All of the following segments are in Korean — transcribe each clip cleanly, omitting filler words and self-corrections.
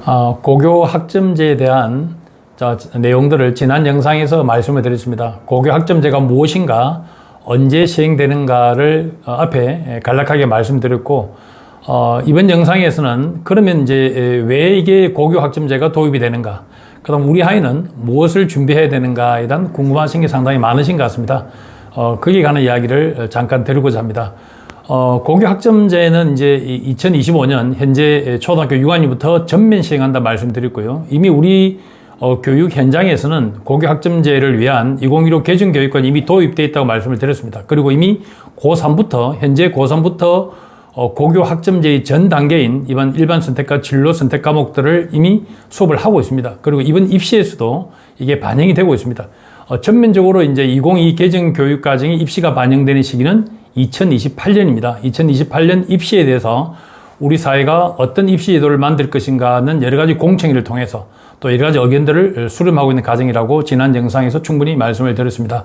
고교 학점제에 대한 내용들을 지난 영상에서 말씀을 드렸습니다. 고교 학점제가 무엇인가, 언제 시행되는가를 앞에 간략하게 말씀드렸고, 이번 영상에서는 그러면 이제 왜 이게 고교 학점제가 도입이 되는가, 그다음 우리 아이는 무엇을 준비해야 되는가에 대한 궁금하신 게 상당히 많으신 것 같습니다. 거기에 관한 이야기를 잠깐 드리고자 합니다. 고교 학점제는 이제 2025년 현재 초등학교 6학년부터 전면 시행한다 말씀드렸고요. 이미 우리 교육 현장에서는 고교 학점제를 위한 2015 개정교육관이 이미 도입되어 있다고 말씀을 드렸습니다. 그리고 이미 현재 고3부터 고교 학점제의 전 단계인 이번 일반 선택과 진로 선택 과목들을 이미 수업을 하고 있습니다. 그리고 이번 입시에서도 이게 반영이 되고 있습니다. 전면적으로 이제 2022 개정 교육 과정이 입시가 반영되는 시기는 2028년입니다. 2028년 입시에 대해서 우리 사회가 어떤 입시 제도를 만들 것인가는 여러 가지 공청회를 통해서 또 여러 가지 의견들을 수렴하고 있는 과정이라고 지난 영상에서 충분히 말씀을 드렸습니다.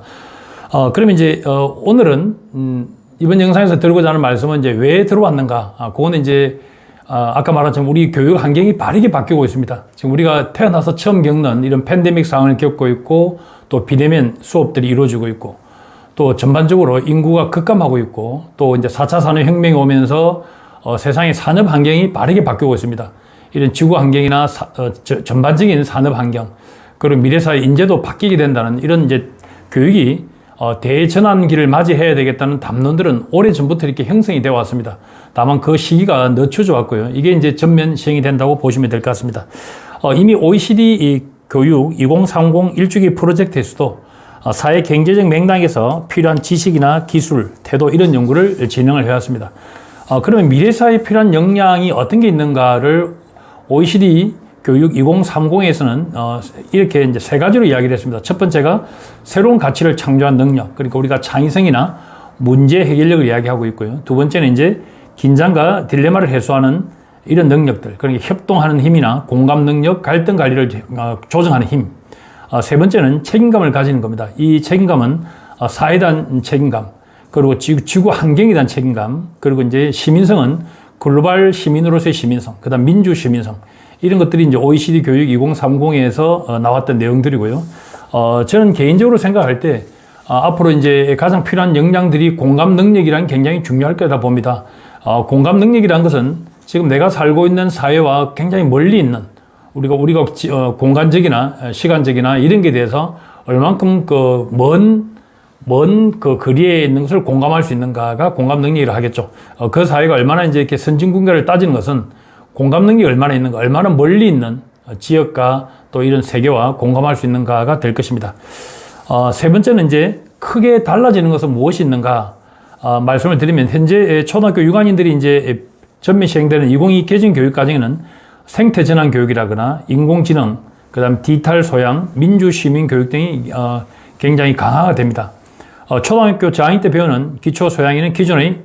그럼 이제 오늘은 이번 영상에서 드리고자 하는 말씀은 이제 왜 들어왔는가? 그거는 이제 아까 말한 것처럼 우리 교육 환경이 빠르게 바뀌고 있습니다. 지금 우리가 태어나서 처음 겪는 이런 팬데믹 상황을 겪고 있고, 또 비대면 수업들이 이루어지고 있고, 또 전반적으로 인구가 급감하고 있고, 또 이제 4차 산업혁명이 오면서 세상의 산업 환경이 빠르게 바뀌고 있습니다. 이런 지구 환경이나 전반적인 산업 환경, 그리고 미래사회 인재도 바뀌게 된다는 이런 이제 교육이 대전환기를 맞이해야 되겠다는 담론들은 오래전부터 이렇게 형성이 되어 왔습니다. 다만 그 시기가 늦춰져 왔고요. 이게 이제 전면 시행이 된다고 보시면 될 것 같습니다. 이미 OECD 교육 2030 일주기 프로젝트에서도 사회 경제적 맥락에서 필요한 지식이나 기술, 태도 이런 연구를 진행을 해왔습니다. 그러면 미래사회에 필요한 역량이 어떤 게 있는가를 OECD 교육 2030에서는 이렇게 이제 세 가지로 이야기를 했습니다. 첫 번째가 새로운 가치를 창조한 능력, 그러니까 우리가 창의성이나 문제 해결력을 이야기하고 있고요. 두 번째는 이제 긴장과 딜레마를 해소하는 이런 능력들, 그러니까 협동하는 힘이나 공감 능력, 갈등 관리를 조정하는 힘. 세 번째는 책임감을 가지는 겁니다. 이 책임감은 사회에 대한 책임감, 그리고 지구 환경에 대한 책임감, 그리고 이제 시민성은 글로벌 시민으로서의 시민성, 그 다음 민주 시민성, 이런 것들이 이제 OECD 교육 2030에서 나왔던 내용들이고요. 저는 개인적으로 생각할 때, 앞으로 이제 가장 필요한 역량들이 공감 능력이란 굉장히 중요할 거다 봅니다. 공감 능력이란 것은 지금 내가 살고 있는 사회와 굉장히 멀리 있는, 우리가 공간적이나 시간적이나 이런 게 대해서 얼만큼 먼 거리에 있는 것을 공감할 수 있는가가 공감 능력이라 하겠죠. 그 사회가 얼마나 이제 이렇게 선진국가를 따지는 것은 공감 능력이 얼마나 있는가, 얼마나 멀리 있는 지역과 또 이런 세계와 공감할 수 있는가가 될 것입니다. 세 번째는 이제 크게 달라지는 것은 무엇이 있는가, 말씀을 드리면 현재 초등학교 6학년들이 이제 전면 시행되는 2022 개정 교육 과정에는 생태 전환 교육이라거나 인공지능, 그다음 디지털 소양, 민주 시민 교육 등이 굉장히 강화가 됩니다. 초등학교 저학년 때 배우는 기초 소양에는 기존의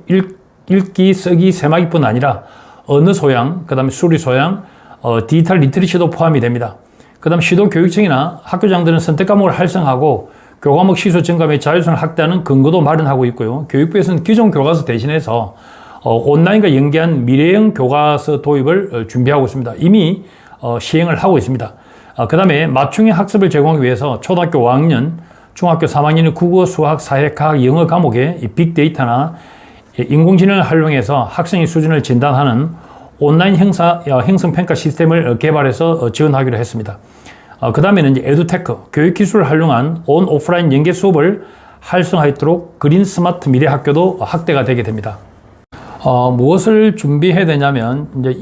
읽기, 쓰기, 세마기뿐 아니라 언어 소양, 그 다음에 수리 소양, 디지털 리터리시도 포함이 됩니다. 그 다음 시도 교육청이나 학교장들은 선택 과목을 활성화하고 교과목 시수 증가 및 자율성을 확대하는 근거도 마련하고 있고요. 교육부에서는 기존 교과서 대신해서 온라인과 연계한 미래형 교과서 도입을 준비하고 있습니다. 이미 시행을 하고 있습니다. 그 다음에 맞춤형 학습을 제공하기 위해서 초등학교 5학년, 중학교 3학년의 국어, 수학, 사회, 과학, 영어 과목에 빅데이터나 인공지능을 활용해서 학생의 수준을 진단하는 온라인 형성평가 시스템을 개발해서 지원하기로 했습니다. 그 다음에는 이제 에듀테크, 교육기술을 활용한 온, 오프라인 연계 수업을 활성화하도록 그린 스마트 미래 학교도 확대가 되게 됩니다. 무엇을 준비해야 되냐면, 이제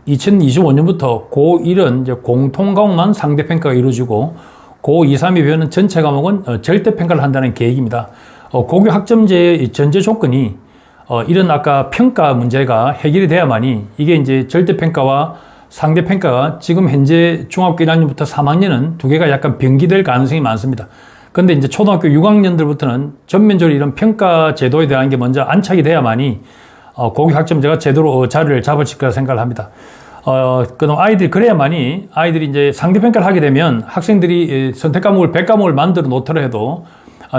2025년부터 고1은 이제 공통과목만 상대평가가 이루어지고, 고2, 3이 배우는 전체 과목은 절대평가를 한다는 계획입니다. 고교 학점제의 전제 조건이 이런 아까 평가 문제가 해결이 돼야만이 이게 이제 절대평가와 상대평가가 지금 현재 중학교 1학년부터 3학년은 두 개가 약간 병기될 가능성이 많습니다. 근데 이제 초등학교 6학년들부터는 전면적으로 이런 평가 제도에 대한 게 먼저 안착이 돼야만이 고교 학점제가 제대로 자리를 잡을 거라 생각을 합니다. 그럼 그래야만이 아이들이 이제 상대평가를 하게 되면 학생들이 선택 과목을 100과목을 만들어 놓더라도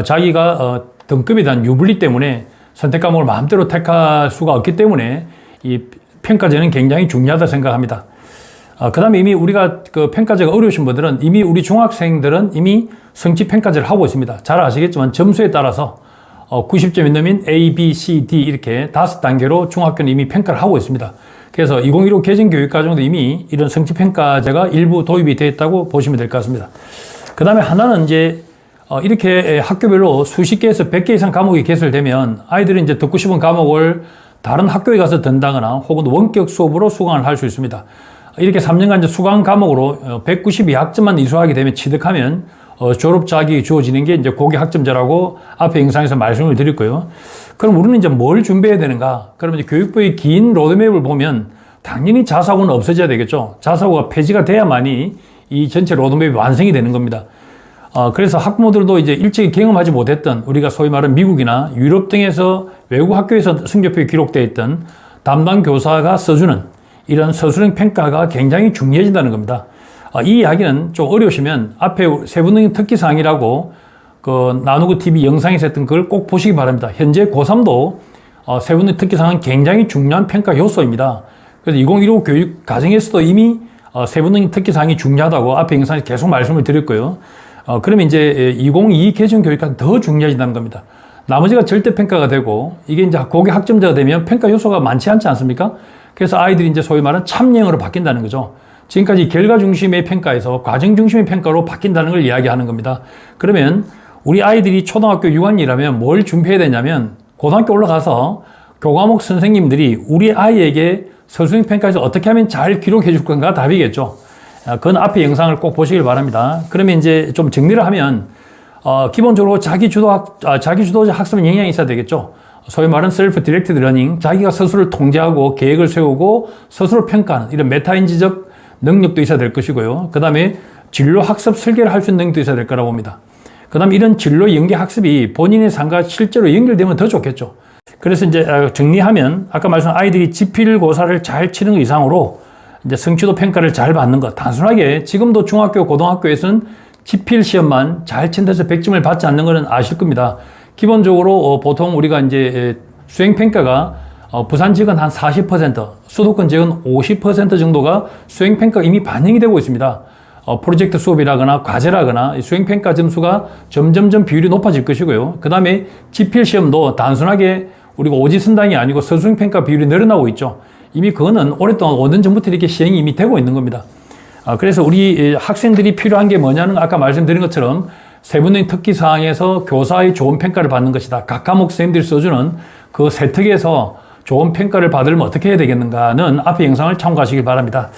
자기가 등급에 대한 유불리 때문에 선택 과목을 마음대로 택할 수가 없기 때문에 이 평가제는 굉장히 중요하다 생각합니다. 그 다음에 이미 우리가 그 평가제가 어려우신 분들은 이미 우리 중학생들은 이미 성취 평가제를 하고 있습니다. 잘 아시겠지만 점수에 따라서 90점이 넘은 A, B, C, D 이렇게 5단계로 중학교는 이미 평가를 하고 있습니다. 그래서 2015 개정교육과정도 이미 이런 성취평가제가 일부 도입이 되어 있다고 보시면 될 것 같습니다. 그 다음에 하나는 이제 이렇게 학교별로 수십 개에서 100개 이상 과목이 개설되면 아이들이 이제 듣고 싶은 과목을 다른 학교에 가서 듣는다거나 혹은 원격 수업으로 수강을 할 수 있습니다. 이렇게 3년간 이제 수강 과목으로 192학점만 이수하게 되면 취득하면 졸업 자격이 주어지는 게 이제 고교 학점제라고 앞에 영상에서 말씀을 드릴 거예요. 그럼 우리는 이제 뭘 준비해야 되는가? 그러면 이제 교육부의 긴 로드맵을 보면 당연히 자사고는 없어져야 되겠죠. 자사고가 폐지가 돼야만이 이 전체 로드맵이 완성이 되는 겁니다. 그래서 학부모들도 이제 일찍이 경험하지 못했던 우리가 소위 말하는 미국이나 유럽 등에서 외국 학교에서 성적표에 기록되어 있던 담당 교사가 써주는 이런 서술형 평가가 굉장히 중요해진다는 겁니다. 이 이야기는 좀 어려우시면 앞에 세부능력 특기사항이라고 그 나누고 TV 영상에서 했던 그걸 꼭 보시기 바랍니다. 현재 고3도 세부능력 특기사항은 굉장히 중요한 평가 요소입니다. 그래서 2015 교육 과정에서도 이미 세부능력 특기사항이 중요하다고 앞에 영상에서 계속 말씀을 드릴 거예요. 그러면 이제 2022 개정 교육과는 더 중요해진다는 겁니다. 나머지가 절대평가가 되고 이게 이제 고교 학점제가 되면 평가 요소가 많지 않지 않습니까? 그래서 아이들이 이제 소위 말하는 참여형으로 바뀐다는 거죠. 지금까지 결과 중심의 평가에서 과정 중심의 평가로 바뀐다는 걸 이야기하는 겁니다. 그러면 우리 아이들이 초등학교 6학년이라면 뭘 준비해야 되냐면 고등학교 올라가서 교과목 선생님들이 우리 아이에게 서술형 평가에서 어떻게 하면 잘 기록해 줄 건가 답이겠죠. 그건 앞에 영상을 꼭 보시길 바랍니다. 그러면 이제 좀 정리를 하면 기본적으로 자기주도자 학습에 영향이 있어야 되겠죠. 소위 말하는 셀프 디렉티드 러닝, 자기가 스스로를 통제하고 계획을 세우고 스스로 평가하는 이런 메타인지적 능력도 있어야 될 것이고요. 그 다음에 진로 학습 설계를 할 수 있는 능력도 있어야 될 거라고 봅니다. 그 다음에 이런 진로 연계 학습이 본인의 삶과 실제로 연결되면 더 좋겠죠. 그래서 이제 정리하면 아까 말씀한 아이들이 지필고사를 잘 치는 것 이상으로 이제 성취도 평가를 잘 받는 것. 단순하게 지금도 중학교, 고등학교에서는 지필 시험만 잘 친다해서 100점을 받지 않는 것은 아실 겁니다. 기본적으로 보통 우리가 이제 수행평가가 부산 지역은 한 40%, 수도권 지역은 50% 정도가 수행평가가 이미 반영이 되고 있습니다. 프로젝트 수업이라거나 과제라거나 수행평가 점수가 점점점 비율이 높아질 것이고요. 그 다음에 지필시험도 단순하게 우리가 오지선당이 아니고 서술평가 비율이 늘어나고 있죠. 이미 그거는 오랫동안 5년 전부터 이렇게 시행이 이미 되고 있는 겁니다. 그래서 우리 학생들이 필요한 게 뭐냐는 아까 말씀드린 것처럼 세부능력 특기사항에서 교사의 좋은 평가를 받는 것이다. 각 과목 선생님들이 써주는 그 세특에서 좋은 평가를 받으려면 어떻게 해야 되겠는가는 앞에 영상을 참고하시기 바랍니다.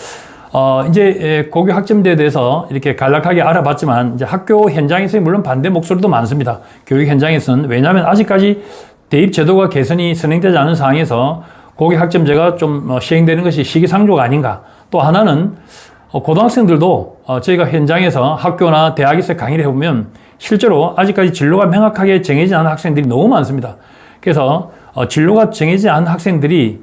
이제 고교 학점제에 대해서 이렇게 간략하게 알아봤지만 이제 학교 현장에서 물론 반대 목소리도 많습니다. 교육 현장에서는. 왜냐하면 아직까지 대입 제도가 개선이 선행되지 않은 상황에서 고교 학점제가 좀 시행되는 것이 시기상조가 아닌가. 또 하나는 고등학생들도 저희가 현장에서 학교나 대학에서 강의를 해보면 실제로 아직까지 진로가 명확하게 정해지지 않은 학생들이 너무 많습니다. 그래서 진로가 정해지지 않은 학생들이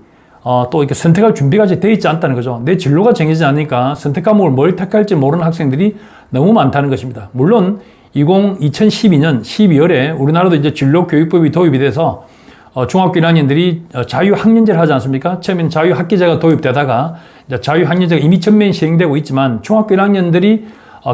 또 이렇게 선택할 준비가 되어 있지 않다는 거죠. 내 진로가 정해지지 않으니까 선택 과목을 뭘 택할지 모르는 학생들이 너무 많다는 것입니다. 물론 2012년 12월에 우리나라도 이제 진로교육법이 도입이 돼서 중학교 1학년들이 자유학년제를 하지 않습니까? 처음엔 자유학기제가 도입되다가 이제 자유학년제가 이미 전면 시행되고 있지만 중학교 1학년들이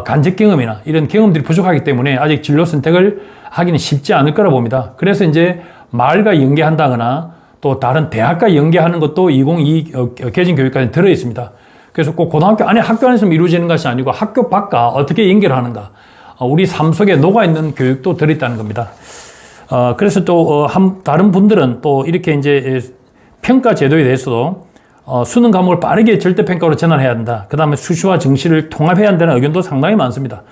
간접 경험이나 이런 경험들이 부족하기 때문에 아직 진로 선택을 하기는 쉽지 않을 거라 봅니다. 그래서 이제 마을과 연계한다거나 또 다른 대학과 연계하는 것도 2022 개정교육까지 들어 있습니다. 그래서 꼭 고등학교 안에 학교 안에서 이루어지는 것이 아니고 학교 밖과 어떻게 연결하는가, 우리 삶 속에 녹아있는 교육도 들어있다는 겁니다. 그래서 또 다른 분들은 또 이렇게 이제 평가 제도에 대해서도 수능 과목을 빠르게 절대평가로 전환해야 한다. 그 다음에 수시와 정시를 통합해야 한다는 의견도 상당히 많습니다.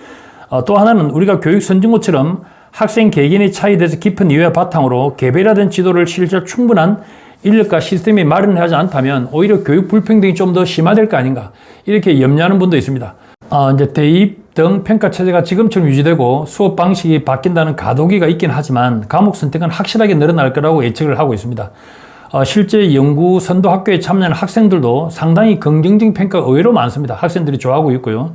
또 하나는 우리가 교육 선진국처럼 학생 개개인의 차이에 대해서 깊은 이해와 바탕으로 개별화된 지도를 실제 충분한 인력과 시스템이 마련하지 않다면 오히려 교육 불평등이 좀 더 심화될 거 아닌가, 이렇게 염려하는 분도 있습니다. 이제 대입 등 평가 체제가 지금처럼 유지되고 수업 방식이 바뀐다는 가도기가 있긴 하지만 과목 선택은 확실하게 늘어날 거라고 예측을 하고 있습니다. 실제 연구 선도 학교에 참여하는 학생들도 상당히 긍정적인 평가가 의외로 많습니다. 학생들이 좋아하고 있고요.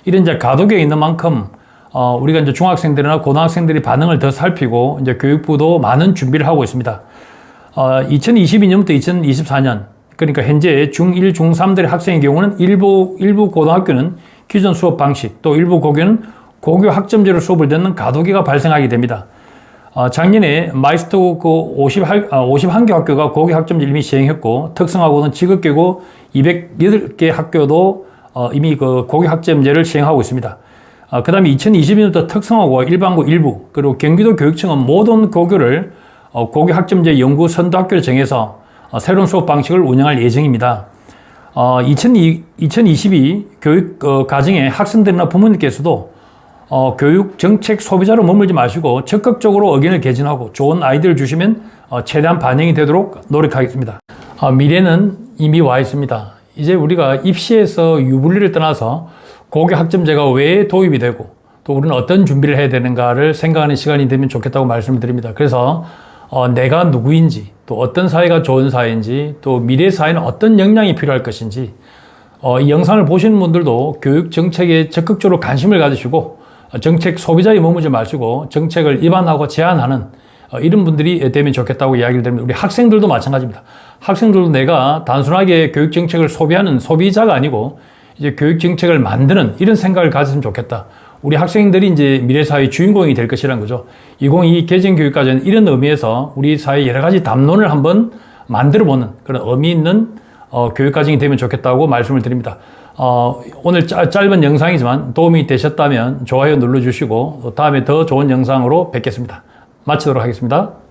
이런 이제 가도기가 있는 만큼 우리가 이제 중학생들이나 고등학생들이 반응을 더 살피고 이제 교육부도 많은 준비를 하고 있습니다. 2022년부터 2024년 그러니까 현재 중1, 중3들의 학생의 경우는 일부 고등학교는 기존 수업 방식, 또 일부 고교는 고교 학점제로 수업을 듣는 가도기가 발생하게 됩니다. 작년에 마이스터 51개 학교가 고교 학점제를 이미 시행했고, 특성화고는 지극계고 208개 학교도 이미 그 고교 학점제를 시행하고 있습니다. 그 다음에 2022년부터 특성화고와 일반고 일부, 그리고 경기도 교육청은 모든 고교를 고교 학점제 연구 선도학교로 정해서 새로운 수업 방식을 운영할 예정입니다. 2022 교육 과정에 학생들이나 부모님께서도 교육 정책 소비자로 머물지 마시고 적극적으로 의견을 개진하고 좋은 아이디어를 주시면 최대한 반영이 되도록 노력하겠습니다. 미래는 이미 와 있습니다. 이제 우리가 입시에서 유불리를 떠나서 고교 학점제가 왜 도입이 되고 또 우리는 어떤 준비를 해야 되는가를 생각하는 시간이 되면 좋겠다고 말씀을 드립니다. 그래서 내가 누구인지, 또 어떤 사회가 좋은 사회인지, 또 미래 사회는 어떤 역량이 필요할 것인지, 이 영상을 보시는 분들도 교육 정책에 적극적으로 관심을 가지시고 정책 소비자에 머무지 마시고 정책을 입안하고 제안하는 이런 분들이 되면 좋겠다고 이야기를 드립니다. 우리 학생들도 마찬가지입니다. 학생들도 내가 단순하게 교육 정책을 소비하는 소비자가 아니고 이제 교육 정책을 만드는 이런 생각을 가졌으면 좋겠다. 우리 학생들이 이제 미래 사회의 주인공이 될 것이라는 거죠. 2022 개정 교육과정은 이런 의미에서 우리 사회 여러 가지 담론을 한번 만들어 보는 그런 의미 있는 교육과정이 되면 좋겠다고 말씀을 드립니다. 오늘 짧은 영상이지만 도움이 되셨다면 좋아요 눌러주시고 다음에 더 좋은 영상으로 뵙겠습니다. 마치도록 하겠습니다.